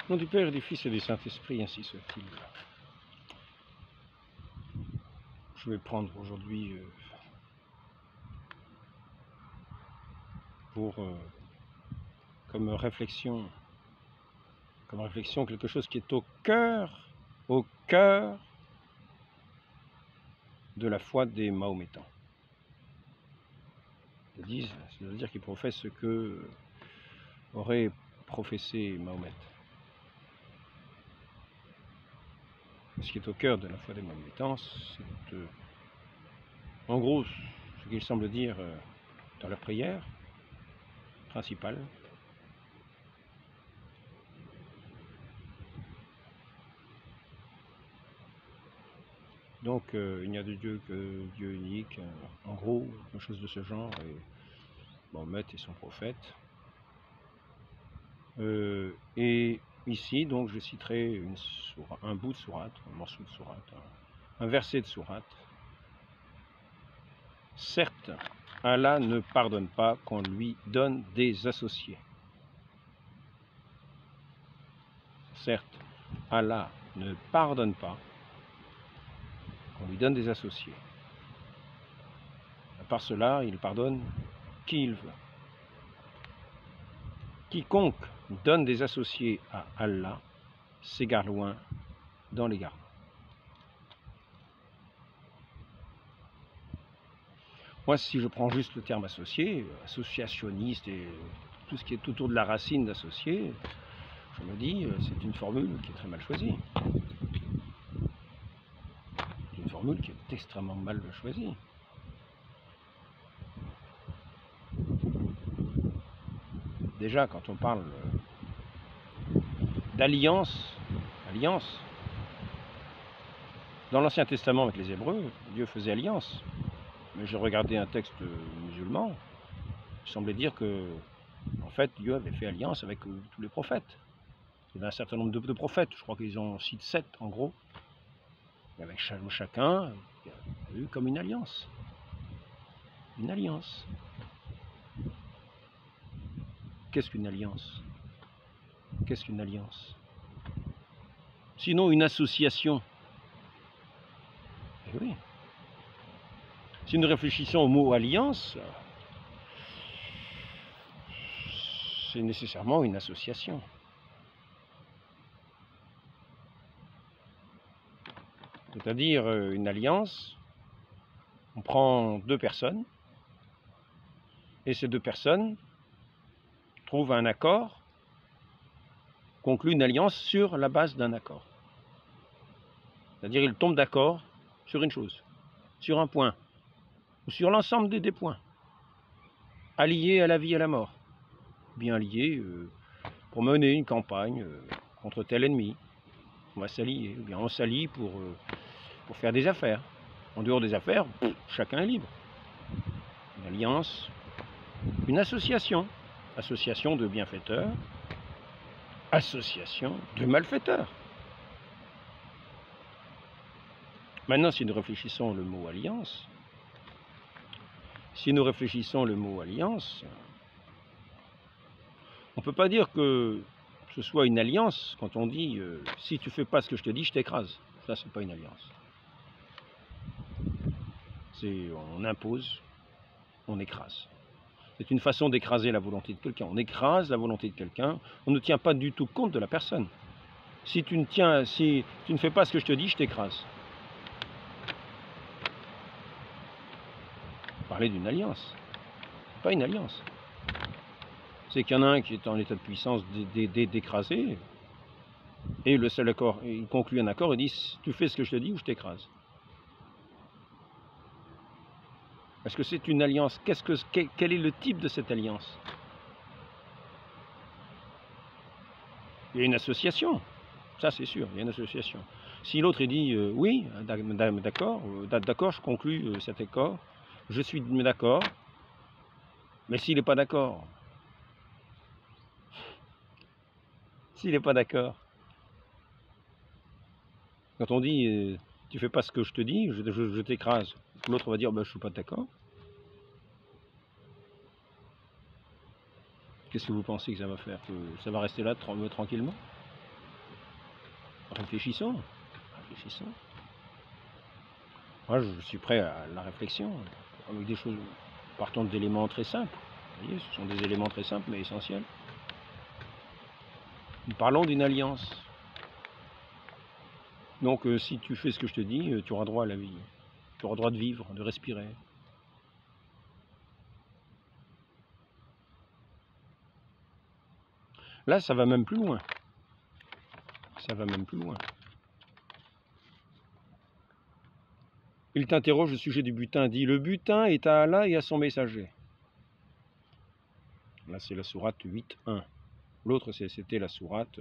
Au nom du Père et du Fils et du Saint-Esprit, ainsi soit-il. Je vais prendre aujourd'hui comme réflexion quelque chose qui est au cœur de la foi des Mahométans. C'est-à-dire qu'ils professent ce que aurait professé Mahomet. Ce qui est au cœur de la foi des Mahométans, c'est en gros ce qu'ils semblent dire dans leur prière principale. Donc il n'y a de Dieu que Dieu unique, en gros, quelque chose de ce genre, et Mahomet est son prophète. Et ici, donc, je citerai un bout de sourate, un morceau de sourate, un verset de sourate. Certes, Allah ne pardonne pas qu'on lui donne des associés. Certes, Allah ne pardonne pas qu'on lui donne des associés. À part cela, il pardonne qui il veut. Quiconque donne des associés à Allah s'égare loin dans l'égarement. Moi, si je prends juste le terme associé, associationniste et tout ce qui est autour de la racine d'associé, je me dis, c'est une formule qui est très mal choisie. C'est une formule qui est extrêmement mal choisie. Déjà, quand on parle d'alliance, dans l'Ancien Testament avec les Hébreux, Dieu faisait alliance. Mais j'ai regardé un texte musulman, il semblait dire que, en fait, Dieu avait fait alliance avec tous les prophètes. Il y avait un certain nombre de prophètes, je crois qu'ils en citent 7 en gros. Et avec chacun, il y a eu comme une alliance. Une alliance. Qu'est-ce qu'une alliance? Qu'est-ce qu'une alliance? Sinon une association. Eh oui. Si nous réfléchissons au mot alliance, c'est nécessairement une association. C'est-à-dire une alliance, on prend deux personnes, et ces deux personnes trouvent un accord, concluent une alliance sur la base d'un accord. C'est-à-dire ils tombent d'accord sur une chose, sur un point, ou sur l'ensemble des points, alliés à la vie et à la mort, bien alliés pour mener une campagne contre tel ennemi. On va s'allier, ou bien on s'allie pour faire des affaires. En dehors des affaires, chacun est libre. Une alliance, une association de bienfaiteurs, association de malfaiteurs. Maintenant, si nous réfléchissons le mot alliance, on ne peut pas dire que ce soit une alliance quand on dit si tu fais pas ce que je te dis, je t'écrase. Ça, c'est pas une alliance. On impose, on écrase. C'est une façon d'écraser la volonté de quelqu'un. On écrase la volonté de quelqu'un, on ne tient pas du tout compte de la personne. Si tu ne fais pas ce que je te dis, je t'écrase. Parler d'une alliance, pas une alliance. C'est qu'il y en a un qui est en état de puissance d'écraser, et le seul accord, il conclut un accord et dit tu fais ce que je te dis ou je t'écrase. Est-ce que c'est une alliance? Quel est le type de cette alliance? Il y a une association, ça c'est sûr, il y a une association. Si l'autre dit oui, d'accord, je conclus cet accord, je suis d'accord, mais s'il n'est pas d'accord, quand on dit tu fais pas ce que je te dis, je t'écrase, l'autre va dire je suis pas d'accord. Qu'est-ce que vous pensez que ça va faire? Que ça va rester là tranquillement? réfléchissons, réfléchissons. Moi, je suis prêt à la réflexion, avec des choses, partons d'éléments très simples. Vous voyez, ce sont des éléments très simples, mais essentiels. Nous parlons d'une alliance. Donc, si tu fais ce que je te dis, tu auras droit à la vie. Tu auras droit de vivre, de respirer. Là, ça va même plus loin. Ça va même plus loin. Il t'interroge au sujet du butin, dit: le butin est à Allah et à son messager. Là, c'est la sourate 8.1. L'autre, c'était la sourate...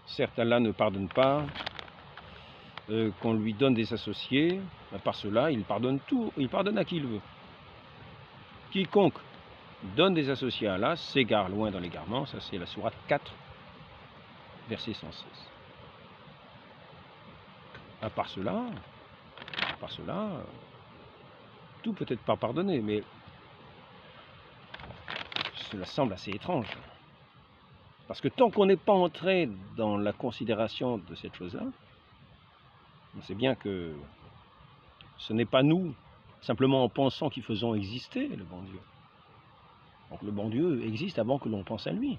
certes, Allah ne pardonne pas, qu'on lui donne des associés, par cela, il pardonne tout, il pardonne à qui il veut. Quiconque donne des associés à Allah s'égare loin dans l'égarement, ça c'est la sourate 4, verset 116. À part cela, tout peut être pas pardonné, mais cela semble assez étrange. Parce que tant qu'on n'est pas entré dans la considération de cette chose-là, on sait bien que ce n'est pas nous, simplement en pensant qu'ils faisons exister le bon Dieu. Donc le bon Dieu existe avant que l'on pense à lui.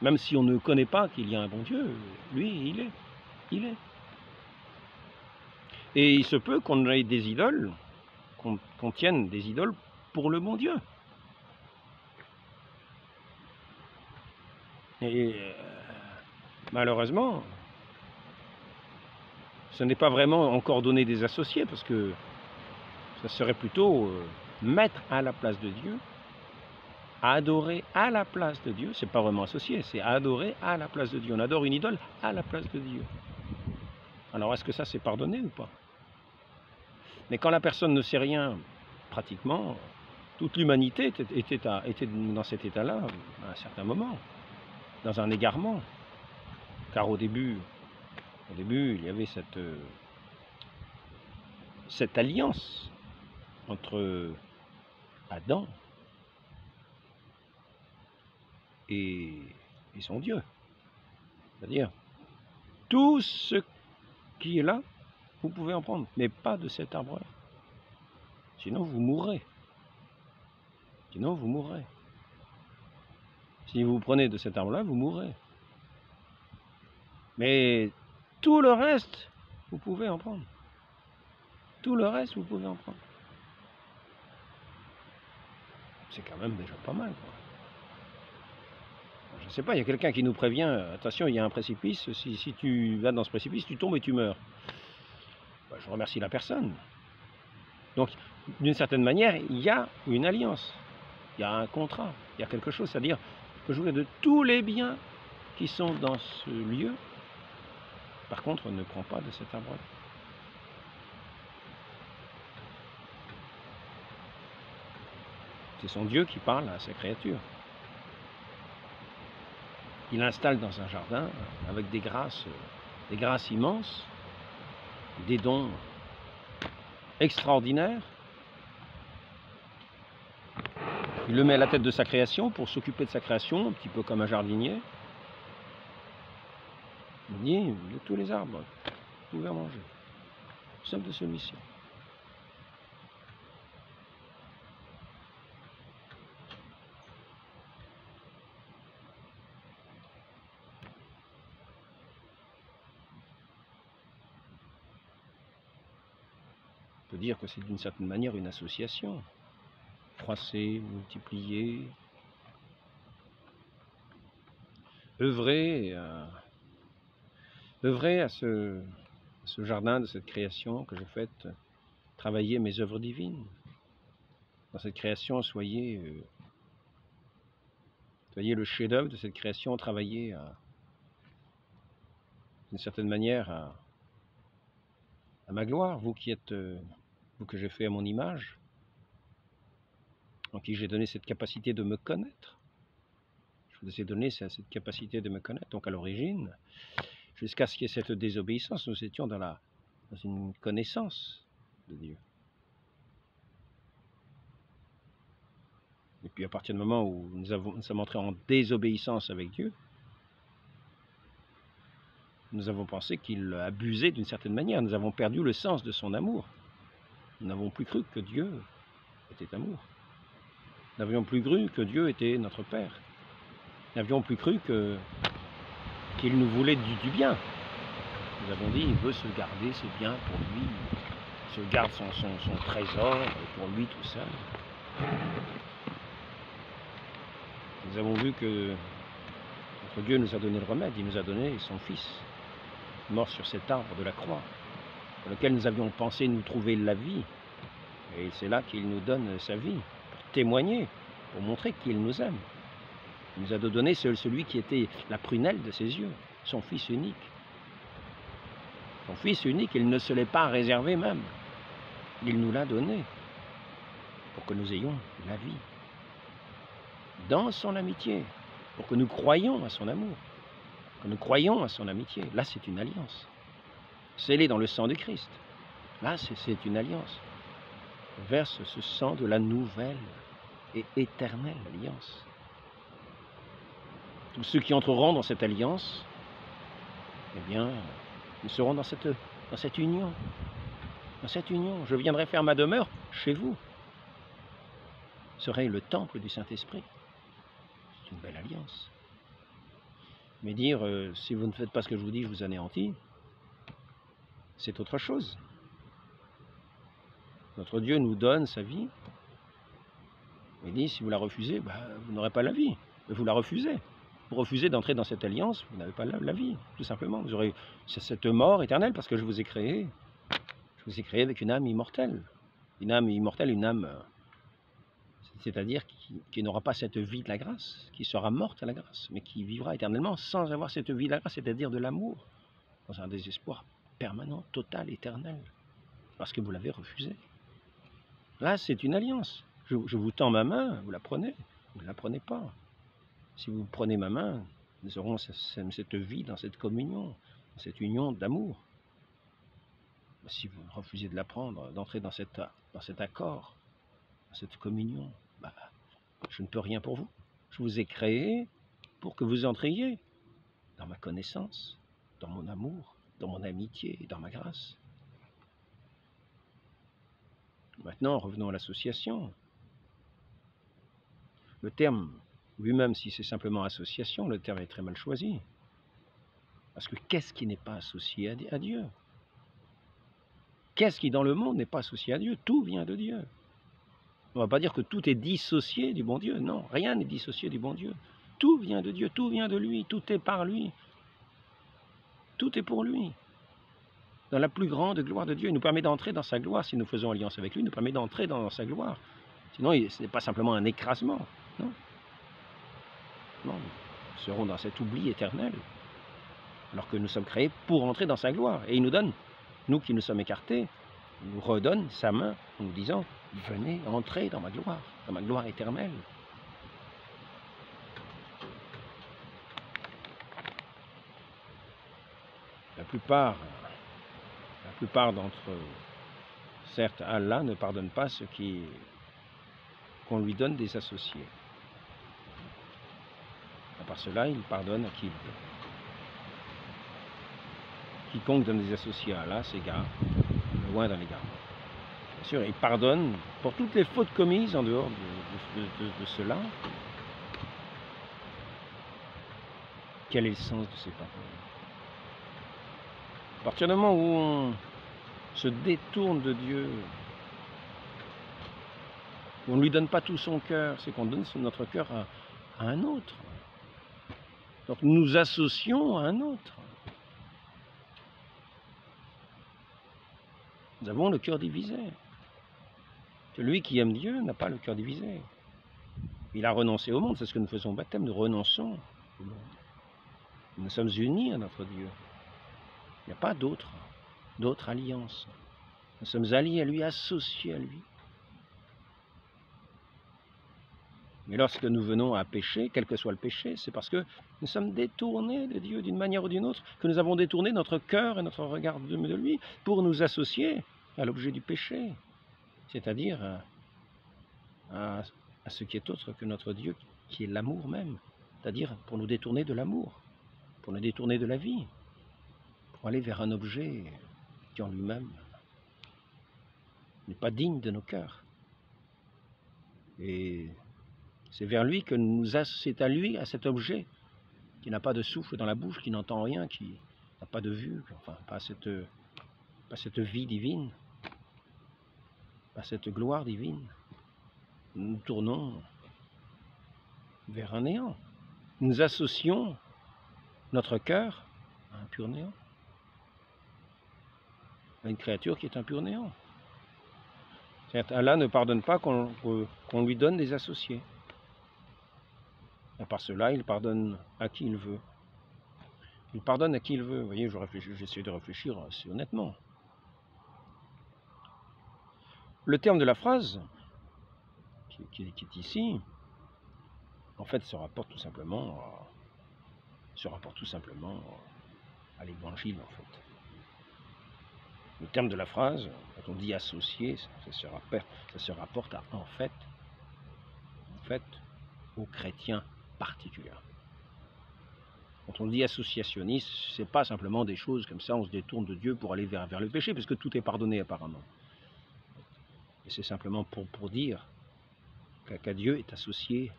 Même si on ne connaît pas qu'il y a un bon Dieu, lui, il est. Il est. Et il se peut qu'on ait des idoles, qu'on tienne des idoles pour le bon Dieu. Et malheureusement, ce n'est pas vraiment encore donner des associés, parce que ça serait plutôt mettre à la place de Dieu, adorer à la place de Dieu. C'est pas vraiment associé, c'est adorer à la place de Dieu. On adore une idole à la place de Dieu. Alors est-ce que ça c'est pardonné ou pas? Mais quand la personne ne sait rien, pratiquement, toute l'humanité était dans cet état-là à un certain moment, dans un égarement. Car au début il y avait cette alliance entre Adam et son Dieu. C'est-à-dire, tout ce qui est là, vous pouvez en prendre, mais pas de cet arbre-là. Sinon, vous mourrez. Sinon, vous mourrez. Si vous prenez de cet arbre-là, vous mourrez. Mais tout le reste, vous pouvez en prendre. Tout le reste, vous pouvez en prendre. C'est quand même déjà pas mal, quoi. Je ne sais pas, il y a quelqu'un qui nous prévient, attention, il y a un précipice, si tu vas dans ce précipice, tu tombes et tu meurs. Ben, je remercie la personne. Donc, d'une certaine manière, il y a une alliance, il y a un contrat, il y a quelque chose, c'est-à-dire, je peux jouer de tous les biens qui sont dans ce lieu. Par contre, on ne prend pas de cet arbre-là. C'est son Dieu qui parle à sa créature. Il l'installe dans un jardin avec des grâces immenses, des dons extraordinaires. Il le met à la tête de sa création pour s'occuper de sa création, un petit peu comme un jardinier. Il dit, de tous les arbres, vous pouvez en manger, sauf de celui-ci. On peut dire que c'est d'une certaine manière une association. Croisser, multiplier, œuvrer à ce jardin de cette création que je fais, travailler mes œuvres divines. Dans cette création, soyez le chef-d'œuvre de cette création, travaillez d'une certaine manière à ma gloire, vous qui êtes, vous que j'ai fait à mon image, en qui j'ai donné cette capacité de me connaître. Je vous ai donné cette capacité de me connaître. Donc à l'origine, jusqu'à ce qu'il y ait cette désobéissance, nous étions dans une connaissance de Dieu. Et puis à partir du moment où nous sommes entrés en désobéissance avec Dieu, nous avons pensé qu'il abusait d'une certaine manière. Nous avons perdu le sens de son amour. Nous n'avons plus cru que Dieu était amour. Nous n'avions plus cru que Dieu était notre Père. Nous n'avions plus cru qu'il nous voulait du bien. Nous avons dit, il veut se garder ses biens pour lui. Il se garde son trésor pour lui tout seul. Nous avons vu que notre Dieu nous a donné le remède. Il nous a donné son Fils, mort sur cet arbre de la croix, dans lequel nous avions pensé nous trouver la vie. Et c'est là qu'il nous donne sa vie, pour témoigner, pour montrer qu'il nous aime. Il nous a donné celui qui était la prunelle de ses yeux, son Fils unique. Son Fils unique, il ne se l'est pas réservé même. Il nous l'a donné pour que nous ayons la vie. Dans son amitié, pour que nous croyions à son amour, que nous croyons à son amitié. Là, c'est une alliance. Scellée dans le sang de Christ. Là, c'est une alliance. On verse ce sang de la nouvelle et éternelle alliance. Tous ceux qui entreront dans cette alliance, eh bien, nous serons dans cette union. Dans cette union, je viendrai faire ma demeure chez vous. Vous serez le temple du Saint-Esprit. C'est une belle alliance. Mais dire, si vous ne faites pas ce que je vous dis, je vous anéantis, c'est autre chose. Notre Dieu nous donne sa vie. Il dit, si vous la refusez, vous n'aurez pas la vie. Vous la refusez. Vous refusez d'entrer dans cette alliance, vous n'avez pas la vie, tout simplement. Vous aurez cette mort éternelle parce que je vous ai créé. Je vous ai créé avec une âme immortelle. Une âme immortelle, une âme, c'est-à-dire qui n'aura pas cette vie de la grâce, qui sera morte à la grâce, mais qui vivra éternellement sans avoir cette vie de la grâce, c'est-à-dire de l'amour, dans un désespoir permanent, total, éternel, parce que vous l'avez refusé. Là, c'est une alliance. Je vous tends ma main, vous la prenez, vous ne la prenez pas. Si vous prenez ma main, nous aurons cette vie dans cette communion, dans cette union d'amour. Si vous refusez de la prendre, d'entrer dans cet accord, dans cette communion, je ne peux rien pour vous. Je vous ai créé pour que vous entriez dans ma connaissance, dans mon amour, dans mon amitié, dans ma grâce. Maintenant, revenons à l'association. Le terme lui-même, si c'est simplement association, le terme est très mal choisi. Parce que qu'est-ce qui n'est pas associé à Dieu? Qu'est-ce qui dans le monde n'est pas associé à Dieu? Tout vient de Dieu. On ne va pas dire que tout est dissocié du bon Dieu. Non, rien n'est dissocié du bon Dieu. Tout vient de Dieu, tout vient de lui, tout est par lui. Tout est pour lui. Dans la plus grande gloire de Dieu, il nous permet d'entrer dans sa gloire. Si nous faisons alliance avec lui, il nous permet d'entrer dans sa gloire. Sinon, ce n'est pas simplement un écrasement. Non. Non, nous serons dans cet oubli éternel. Alors que nous sommes créés pour entrer dans sa gloire. Et il nous donne, nous qui nous sommes écartés, il nous redonne sa main en nous disant, venez entrer dans ma gloire éternelle. La plupart d'entre eux, certes, Allah ne pardonne pas ceux qu'on lui donne des associés. À part cela, il pardonne à qui il veut. Quiconque donne des associés à Allah s'égare, loin dans l'égarement. Bien sûr, il pardonne pour toutes les fautes commises en dehors de cela. Quel est le sens de ces paroles? À partir du moment où on se détourne de Dieu, où on ne lui donne pas tout son cœur, c'est qu'on donne notre cœur à un autre. Donc nous nous associons à un autre. Nous avons le cœur divisé. Celui qui aime Dieu n'a pas le cœur divisé. Il a renoncé au monde, c'est ce que nous faisons au baptême, nous renonçons au monde. Nous sommes unis à notre Dieu. Il n'y a pas d'autre alliance. Nous sommes alliés à lui, associés à lui. Mais lorsque nous venons à pécher, quel que soit le péché, c'est parce que nous sommes détournés de Dieu d'une manière ou d'une autre, que nous avons détourné notre cœur et notre regard de lui pour nous associer à l'objet du péché, c'est-à-dire à à ce qui est autre que notre Dieu, qui est l'amour même, c'est-à-dire pour nous détourner de l'amour, pour nous détourner de la vie, pour aller vers un objet qui en lui-même n'est pas digne de nos cœurs. Et c'est vers lui que c'est à lui, à cet objet, qui n'a pas de souffle dans la bouche, qui n'entend rien, qui n'a pas de vue, enfin pas cette vie divine, pas cette gloire divine. Nous nous tournons vers un néant. Nous associons notre cœur à un pur néant, à une créature qui est un pur néant. Certes, Allah ne pardonne pas qu'on lui donne des associés. Et par cela, il pardonne à qui il veut. Il pardonne à qui il veut. Vous voyez, j'essaie de réfléchir assez honnêtement. Le terme de la phrase, qui est ici, en fait, se rapporte tout simplement à l'évangile, en fait. Le terme de la phrase, quand on dit associé, ça se rapporte à, en fait, aux chrétiens particuliers. Quand on dit associationniste, c'est pas simplement des choses comme ça, on se détourne de Dieu pour aller vers le péché, parce que tout est pardonné apparemment. Et c'est simplement pour dire qu'à Dieu est associé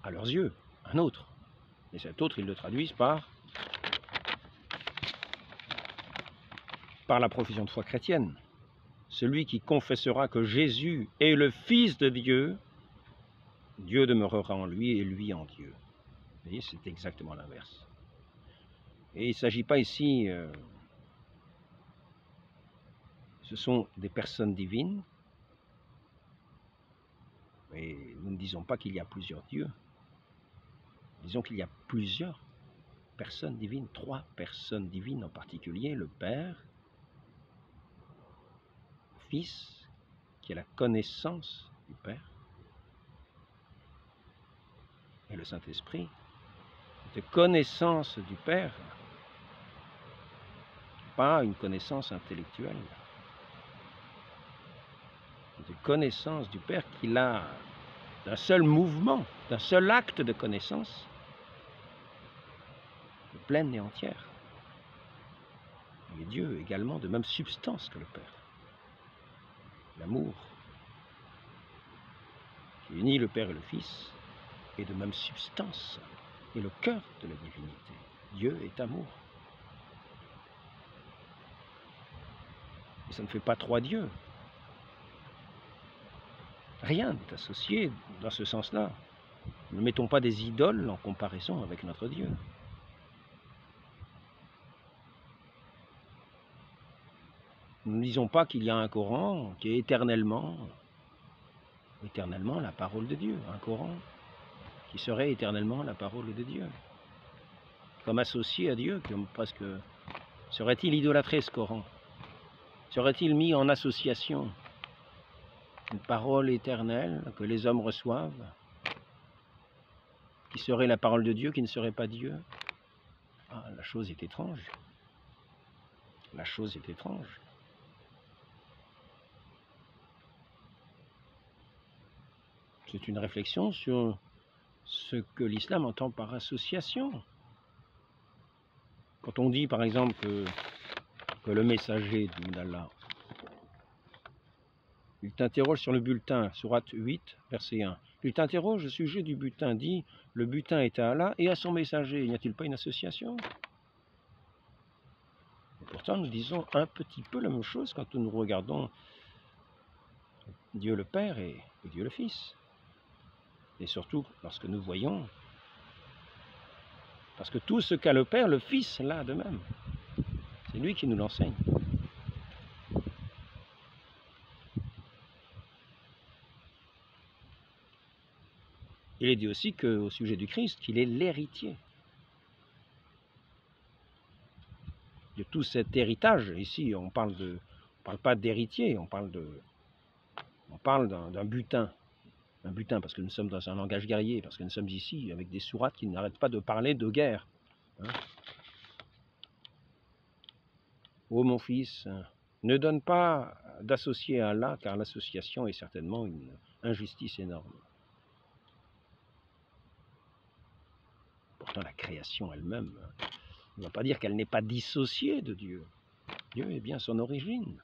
à leurs yeux un autre. Et cet autre, ils le traduisent par la profession de foi chrétienne. Celui qui confessera que Jésus est le Fils de Dieu, Dieu demeurera en lui et lui en Dieu. Vous voyez, c'est exactement l'inverse. Et il ne s'agit pas ici, ce sont des personnes divines, mais nous ne disons pas qu'il y a plusieurs dieux. Disons qu'il y a plusieurs personnes divines, 3 personnes divines en particulier, le Père, le Fils, qui est la connaissance du Père, et le Saint-Esprit, de connaissance du Père, pas une connaissance intellectuelle, de connaissance du Père qu'il a d'un seul mouvement, d'un seul acte de connaissance, pleine et entière. Il est Dieu également de même substance que le Père. L'amour qui unit le Père et le Fils est de même substance et le cœur de la divinité. Dieu est amour. Et ça ne fait pas 3 dieux. Rien n'est associé dans ce sens-là. Ne mettons pas des idoles en comparaison avec notre Dieu. Nous ne disons pas qu'il y a un Coran qui est éternellement la parole de Dieu. Un Coran qui serait éternellement la parole de Dieu. Comme associé à Dieu, comme presque... Serait-il idolâtré ce Coran? Serait-il mis en association? Une parole éternelle que les hommes reçoivent, qui serait la parole de Dieu, qui ne serait pas Dieu? Ah, la chose est étrange. La chose est étrange. C'est une réflexion sur ce que l'islam entend par association. Quand on dit par exemple que le messager d'Allah, il t'interroge sur le bulletin, sourate 8, verset 1. Il t'interroge au sujet du butin, dit le butin est à Allah et à son messager. N'y a-t-il pas une association? Et pourtant, nous disons un petit peu la même chose quand nous regardons Dieu le Père et Dieu le Fils. Et surtout lorsque nous voyons, parce que tout ce qu'a le Père, le Fils l'a de même. C'est lui qui nous l'enseigne. Il est dit aussi qu'au sujet du Christ, qu'il est l'héritier de tout cet héritage. Ici, on parle pas d'héritier, on parle d'un butin. Un butin, parce que nous sommes dans un langage guerrier, parce que nous sommes ici avec des sourates qui n'arrêtent pas de parler de guerre. Hein? Ô mon fils, ne donne pas d'associer à Allah, car l'association est certainement une injustice énorme. Pourtant, la création elle-même, on ne va pas dire qu'elle n'est pas dissociée de Dieu. Dieu est bien son origine.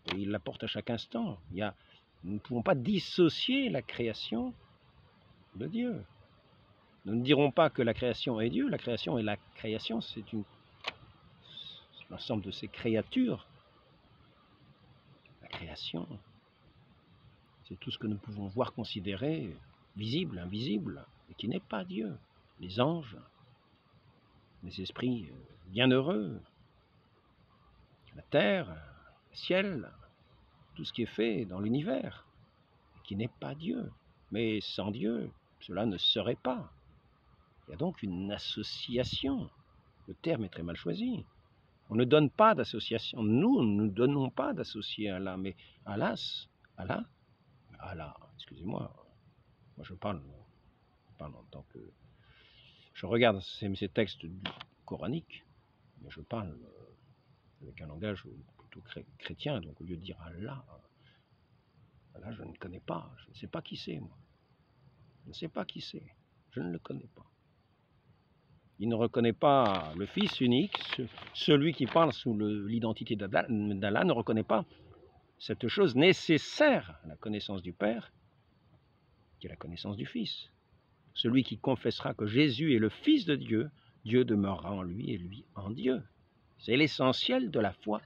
Et il la porte à chaque instant. Nous ne pouvons pas dissocier la création de Dieu. Nous ne dirons pas que la création est Dieu. La création est la création, c'est l'ensemble de ces créatures. La création, c'est tout ce que nous pouvons voir, considérer, visible, invisible, et qui n'est pas Dieu. Les anges, les esprits bienheureux, la terre, le ciel, tout ce qui est fait dans l'univers, qui n'est pas Dieu. Mais sans Dieu, cela ne serait pas. Il y a donc une association. Le terme est très mal choisi. On ne donne pas d'association. Nous ne donnons pas d'associer à Allah, mais Allah, excusez-moi, moi je parle en tant que... Je regarde ces textes coraniques, mais je parle avec un langage plutôt chrétien, donc au lieu de dire Allah, je ne connais pas, je ne sais pas qui c'est, moi. Je ne sais pas qui c'est, je ne le connais pas. Il ne reconnaît pas le Fils unique, celui qui parle sous l'identité d'Allah ne reconnaît pas cette chose nécessaire à la connaissance du Père, qui est la connaissance du Fils. Celui qui confessera que Jésus est le Fils de Dieu, Dieu demeurera en lui et lui en Dieu. C'est l'essentiel de la foi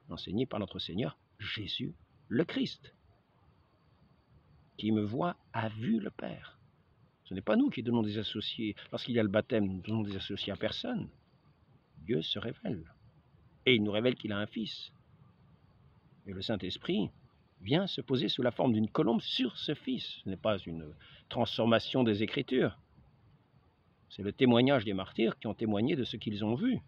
enseignée par notre Seigneur Jésus le Christ. Qui me voit a vu le Père. Ce n'est pas nous qui donnons des associés. Lorsqu'il y a le baptême, nous donnons des associés à personne. Dieu se révèle. Et il nous révèle qu'il a un Fils. Et le Saint-Esprit vient se poser sous la forme d'une colombe sur ce Fils. Ce n'est pas une transformation des Écritures. C'est le témoignage des martyrs qui ont témoigné de ce qu'ils ont vu.